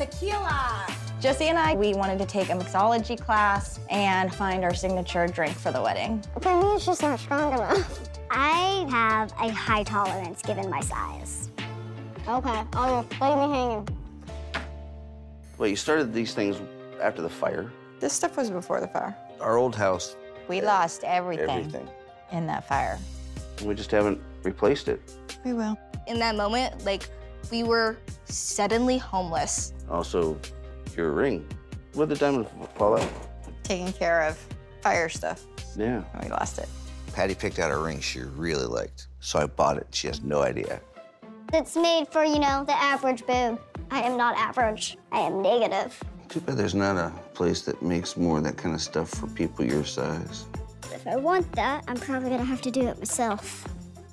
tequila. Jesse and I, we wanted to take a mixology class and find our signature drink for the wedding. For me, it's just not strong enough. I have a high tolerance given my size. Okay, oh, leave me hanging. Well, you started these things after the fire. This stuff was before the fire. Our old house. We lost everything Everything. in that fire. We just haven't replaced it. We will. In that moment, like, we were suddenly homeless. Also, your ring. What did the diamond fall out? Taking care of fire stuff. Yeah. We lost it. Patty picked out a ring she really liked, so I bought it. She has no idea. It's made for, you know, the average boob. I am not average. I am negative. Too bad there's not a place that makes more of that kind of stuff for people your size. If I want that, I'm probably gonna have to do it myself.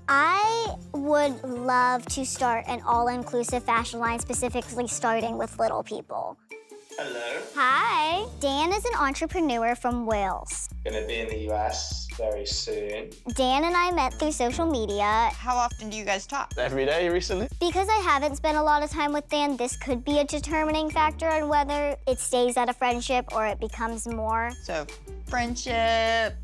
I would love to start an all-inclusive fashion line, specifically starting with little people. Hello. Hi. Dan is an entrepreneur from Wales. Gonna be in the US very soon. Dan and I met through social media. How often do you guys talk? Every day recently. Because I haven't spent a lot of time with Dan, this could be a determining factor on whether it stays at a friendship or it becomes more. So, friendship.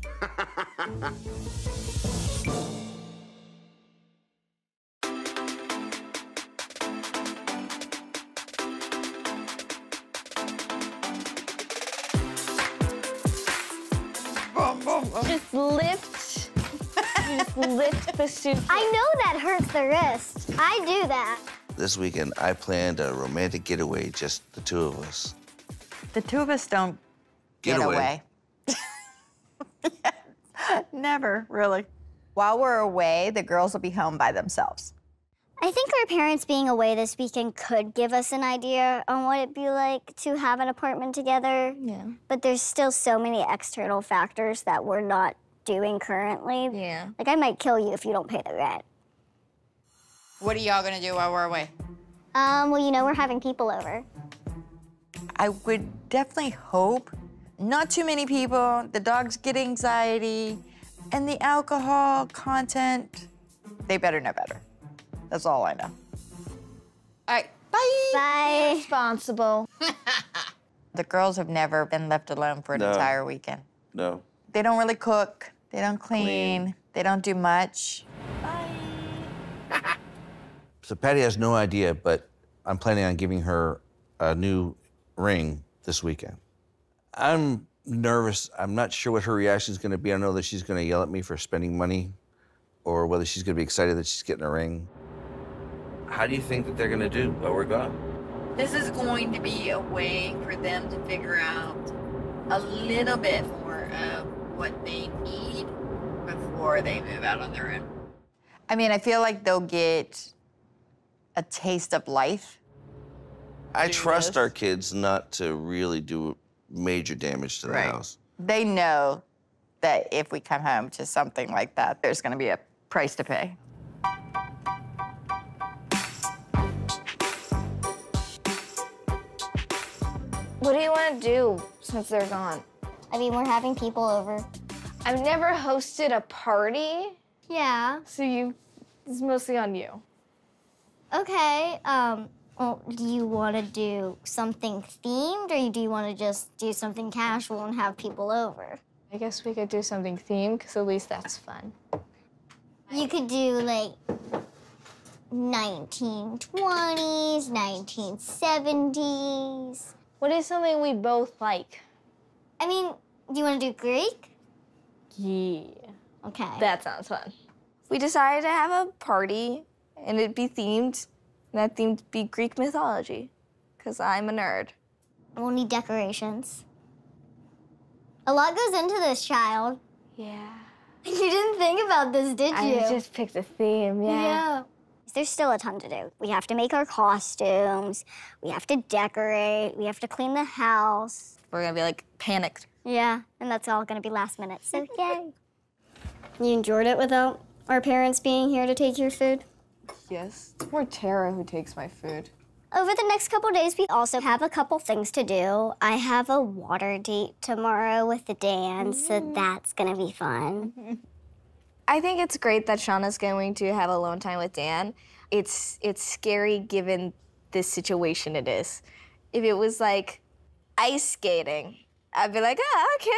Just lift the suit. I know that hurts the wrist. I do that. This weekend, I planned a romantic getaway, just the two of us. The two of us don't get away. Never, really. While we're away, the girls will be home by themselves. I think our parents being away this weekend could give us an idea on what it'd be like to have an apartment together. Yeah. But there's still so many external factors that we're not doing currently. Yeah. Like, I might kill you if you don't pay the rent. What are y'all gonna do while we're away? Well, you know, we're having people over. I would definitely hope not too many people, the dogs get anxiety, and the alcohol content, they better know better. That's all I know. All right, bye. Bye. Responsible. The girls have never been left alone for an No. entire weekend. No. They don't really cook, they don't clean. They don't do much. So Patty has no idea, but I'm planning on giving her a new ring this weekend. I'm nervous. I'm not sure what her reaction is going to be. I know that she's going to yell at me for spending money or whether she's going to be excited that she's getting a ring. How do you think that they're going to do while we're gone? This is going to be a way for them to figure out a little bit more of what they need before they move out on their own. I mean, I feel like they'll get a taste of life. I trust our kids not to really do major damage to the house. They know that if we come home to something like that, there's going to be a price to pay. What do you want to do since they're gone? I mean, we're having people over. I've never hosted a party, Yeah. so it's mostly on you. Okay, well, do you want to do something themed, or do you want to just do something casual and have people over? I guess we could do something themed, because at least that's fun. You could do, like, 1920s, 1970s. What is something we both like? I mean, do you want to do Greek? Yeah. Okay. That sounds fun. We decided to have a party, and it'd be themed, and that theme would be Greek mythology, because I'm a nerd. We'll need decorations. A lot goes into this, child. Yeah. You didn't think about this, did you? I just picked a theme, yeah. There's still a ton to do. We have to make our costumes. We have to decorate. We have to clean the house. We're gonna be, like, panicked. Yeah, and that's all gonna be last minute, so yay. You enjoyed it without our parents being here to take your food? Yes. It's more Tara who takes my food. Over the next couple days, we also have a couple things to do. I have a water date tomorrow with Dan, so that's gonna be fun. I think it's great that Shona's going to have alone time with Dan. It's scary given this situation it is. If it was like ice skating, I'd be like, okay.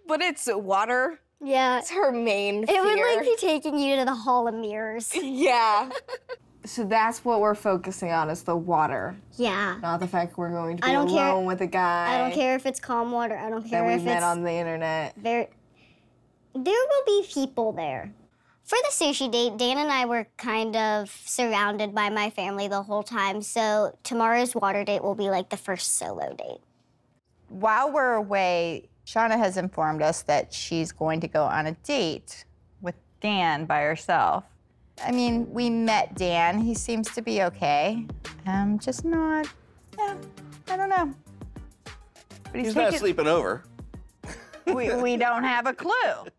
But it's water. Yeah. It's her main fear. It would like be taking you to the Hall of Mirrors. Yeah. So that's what we're focusing on is the water. Yeah. Not the fact we're going to be I don't care. alone with a guy. I don't care if it's calm water. I don't care that if we met it's on the internet. there will be people there. For the sushi date, Dan and I were kind of surrounded by my family the whole time, so tomorrow's water date will be like the first solo date. While we're away, Shona has informed us that she's going to go on a date with Dan by herself. I mean, we met Dan. He seems to be okay. Just not, yeah, I don't know. But He's not sleeping over. We don't have a clue.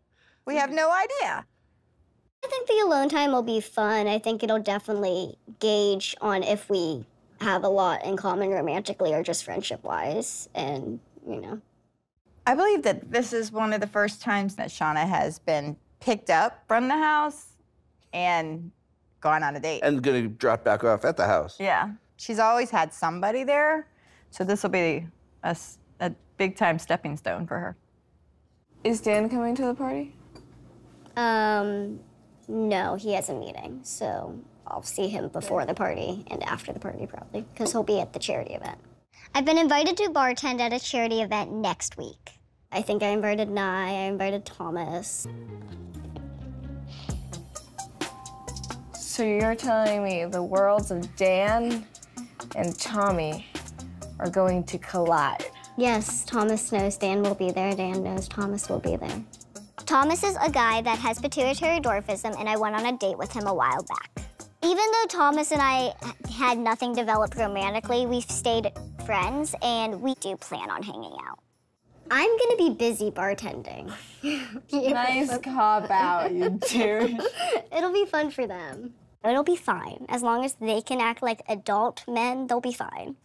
We have no idea. I think the alone time will be fun. I think it'll definitely gauge on if we have a lot in common romantically or just friendship-wise, and, you know. I believe that this is one of the first times that Shona has been picked up from the house and gone on a date. And gonna drop back off at the house. Yeah. She's always had somebody there, so this will be a big-time stepping stone for her. Is Dan coming to the party? No, he has a meeting, so I'll see him before the party and after the party probably, because he'll be at the charity event. I've been invited to bartend at a charity event next week. I think I invited Nye, I invited Thomas. So you're telling me the worlds of Dan and Tommy are going to collide? Yes, Thomas knows Dan will be there, Dan knows Thomas will be there. Thomas is a guy that has pituitary dwarfism, and I went on a date with him a while back. Even though Thomas and I had nothing developed romantically, we've stayed friends, and we do plan on hanging out. I'm gonna be busy bartending. Nice cop out, you douche. It'll be fun for them. It'll be fine. As long as they can act like adult men, they'll be fine.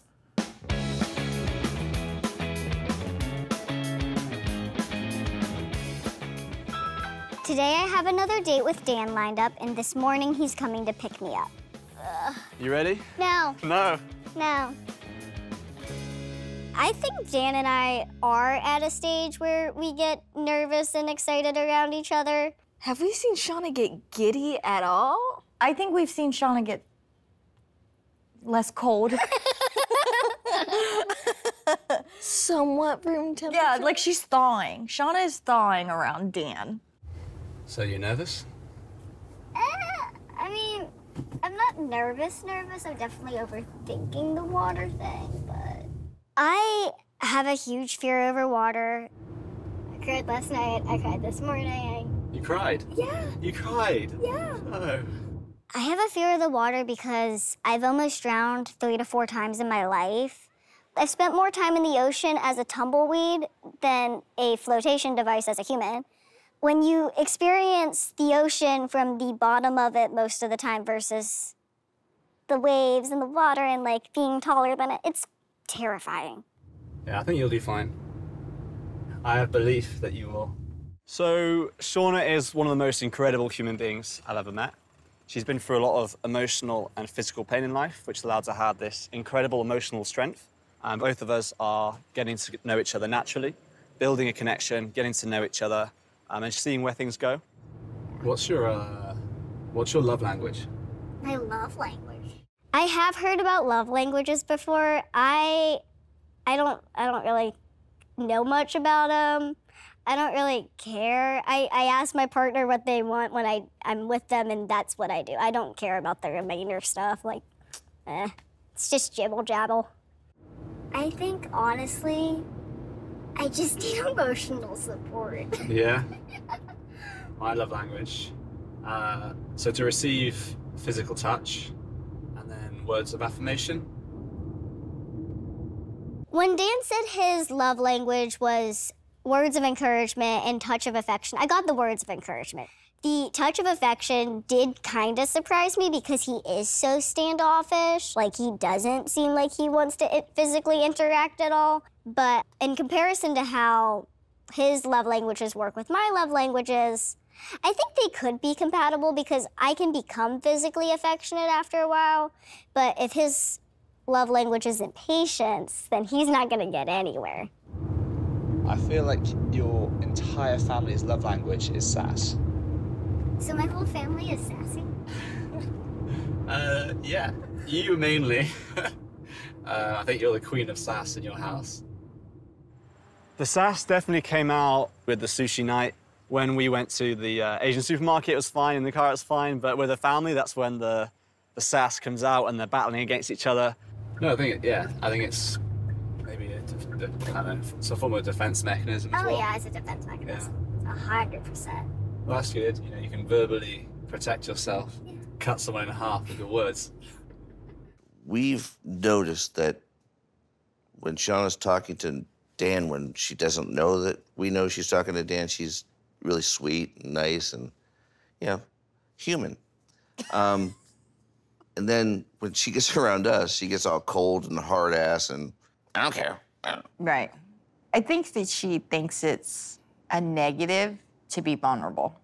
Today I have another date with Dan lined up, and this morning he's coming to pick me up. You ready? No. No. No. I think Dan and I are at a stage where we get nervous and excited around each other. Have we seen Shona get giddy at all? I think we've seen Shona get less cold. Somewhat room temperature. Yeah, like she's thawing. Shona is thawing around Dan. So you're nervous? I mean, I'm not nervous. I'm definitely overthinking the water thing, but... I have a huge fear over water. I cried last night, I cried this morning. You cried? Yeah. You cried? Yeah. Oh. I have a fear of the water because I've almost drowned 3 to 4 times in my life. I've spent more time in the ocean as a tumbleweed than a flotation device as a human. When you experience the ocean from the bottom of it most of the time versus the waves and the water and like being taller than it, it's terrifying. Yeah, I think you'll do fine. I have belief that you will. So, Shona is one of the most incredible human beings I've ever met. She's been through a lot of emotional and physical pain in life, which allowed her to have this incredible emotional strength. And both of us are getting to know each other naturally, building a connection, getting to know each other, and seeing where things go. What's your love language? My love language. I have heard about love languages before. I don't really know much about them. I don't really care. I ask my partner what they want when I'm with them, and that's what I do. I don't care about the remainder stuff. Like, it's just jibble jabble. I think, honestly, I just need emotional support. Yeah? My love language. So to receive physical touch and then words of affirmation. When Dan said his love language was words of encouragement and touch of affection, I got the words of encouragement. The touch of affection did kind of surprise me because he is so standoffish. Like, he doesn't seem like he wants to physically interact at all. But in comparison to how his love languages work with my love languages, I think they could be compatible because I can become physically affectionate after a while. But if his love language isn't patience, then he's not gonna get anywhere. I feel like your entire family's love language is sass. So my whole family is sassy? Yeah, you mainly. I think you're the queen of sass in your house. The sass definitely came out with the sushi night. When we went to the Asian supermarket, it was fine, in the car it was fine, but with the family, that's when the sass comes out and they're battling against each other. No, I think it's maybe it's a form of defense mechanism as well. Oh yeah, it's a defense mechanism. Yeah. 100%. Well, that's good. You know, you can verbally protect yourself, cut someone in half with your words. We've noticed that when Shona's talking to Dan, when she doesn't know that we know she's talking to Dan, she's really sweet and nice and, you know, human. And then when she gets around us, she gets all cold and hard ass and I don't care. Right. I think that she thinks it's a negative to be vulnerable.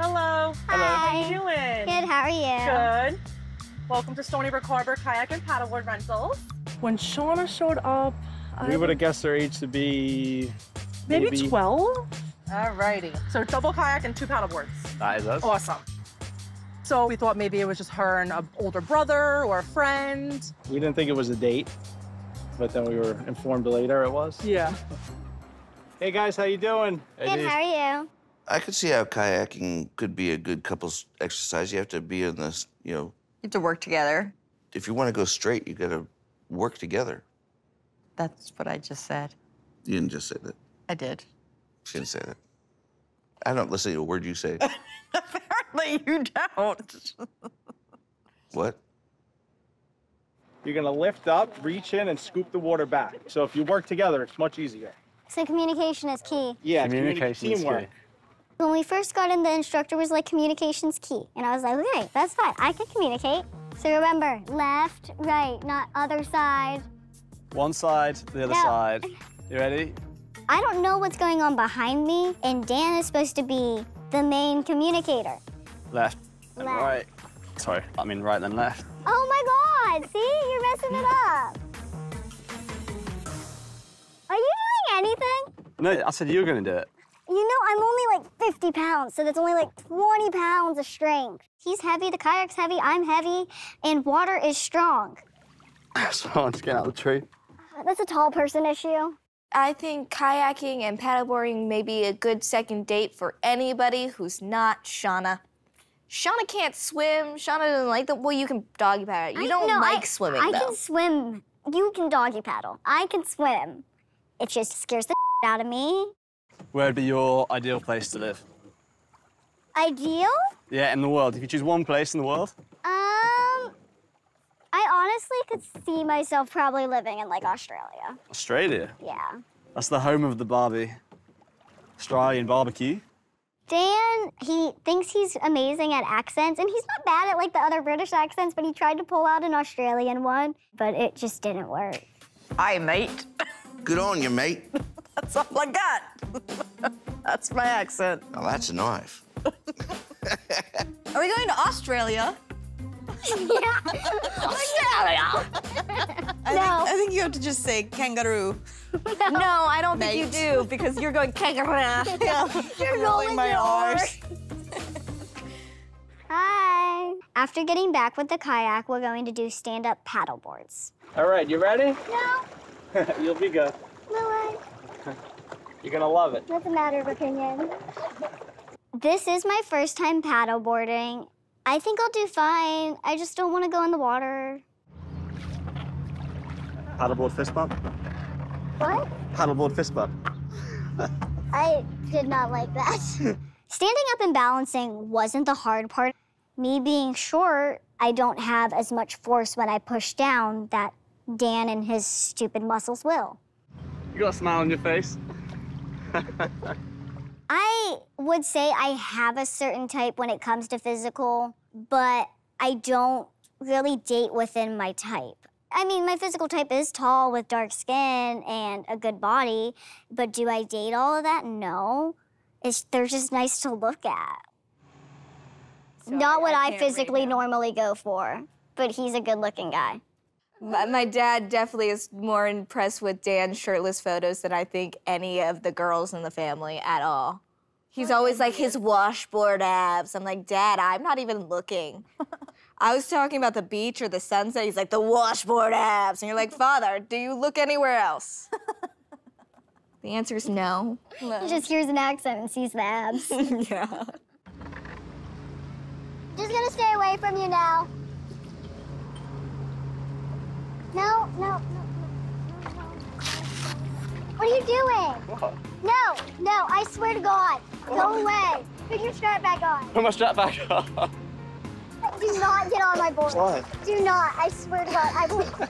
Hello. Hi. How you doing? Good, how are you? Good. Welcome to Stony Brook Harbor Kayak and Paddleboard Rentals. When Shona showed up, We would have guessed her age to be maybe 12? Alrighty. So double kayak and 2 paddleboards. That is us. Awesome. So we thought maybe it was just her and an older brother or a friend. We didn't think it was a date, but then we were informed later it was. Yeah. Hey guys, how you doing? Good, how are you? I could see how kayaking could be a good couples exercise. You have to be in this, you know. You have to work together. If you want to go straight, you got to work together. That's what I just said. You didn't just say that. I did. She didn't say that. I don't listen to a word you say. Apparently you don't. What? You're gonna lift up, reach in, and scoop the water back. So if you work together, it's much easier. So communication is key. Yeah, Communication is teamwork. key. When we first got in, the instructor was like, communication's key. And I was like, okay, that's fine, I can communicate. So remember, left, right, not other side. One side, the other side. You ready? I don't know what's going on behind me, and Dan is supposed to be the main communicator. Left and Left. right. Sorry, I mean right then left. Oh my God, see, you're messing it up. Are you doing anything? No, I said you were gonna do it. You know, I'm only like 50 pounds, so that's only like 20 pounds of strength. He's heavy, the kayak's heavy, I'm heavy, and water is strong. So I'm just getting out of the tree. That's a tall person issue. I think kayaking and paddleboarding may be a good second date for anybody who's not Shona. Shona can't swim. Shona doesn't like the. Well, you can doggy paddle. You don't like swimming, I though. can swim. You can doggy paddle. I can swim. It just scares the out of me. Where would be your ideal place to live? Ideal? Yeah, in the world. If you choose one place in the world. I honestly could see myself probably living in like Australia. Australia? Yeah. That's the home of the Barbie. Australian barbecue. Dan, he thinks he's amazing at accents, and he's not bad at like the other British accents, but he tried to pull out an Australian one, but it just didn't work. Hi, mate. Good on you, mate. That's all I got. That's my accent. Now that's a knife. Are we going to Australia? I think you have to just say kangaroo. No, I don't think you do, because you're going kangaroo. You're rolling my R's. Hi. After getting back with the kayak, we're going to do stand-up paddle boards. All right, you ready? No. You'll be good. No way. You're gonna love it. That's a matter of opinion. This is my first time paddle boarding. I think I'll do fine. I just don't want to go in the water. Paddleboard fist bump? What? Paddleboard fist bump. I did not like that. Standing up and balancing wasn't the hard part. Me being short, I don't have as much force when I push down that Dan and his stupid muscles will. You got a smile on your face? I would say I have a certain type when it comes to physical, but I don't really date within my type. I mean, my physical type is tall with dark skin and a good body, but do I date all of that? No. They're just nice to look at. Sorry, Not what I can't physically right now. normally go for. but he's a good-looking guy. My dad definitely is more impressed with Dan's shirtless photos than I think any of the girls in the family at all. He's always like his washboard abs. I'm like, Dad, I'm not even looking. I was talking about the beach or the sunset. He's like, the washboard abs. And you're like, Father, do you look anywhere else? The answer is no. He just hears an accent and sees the abs. Yeah. Just gonna stay away from you now. No. What are you doing? What? No, I swear to God. Go away. Put your strap back on. Put my strap back on. Do not get on my board. Why? Do not. I swear to God, I will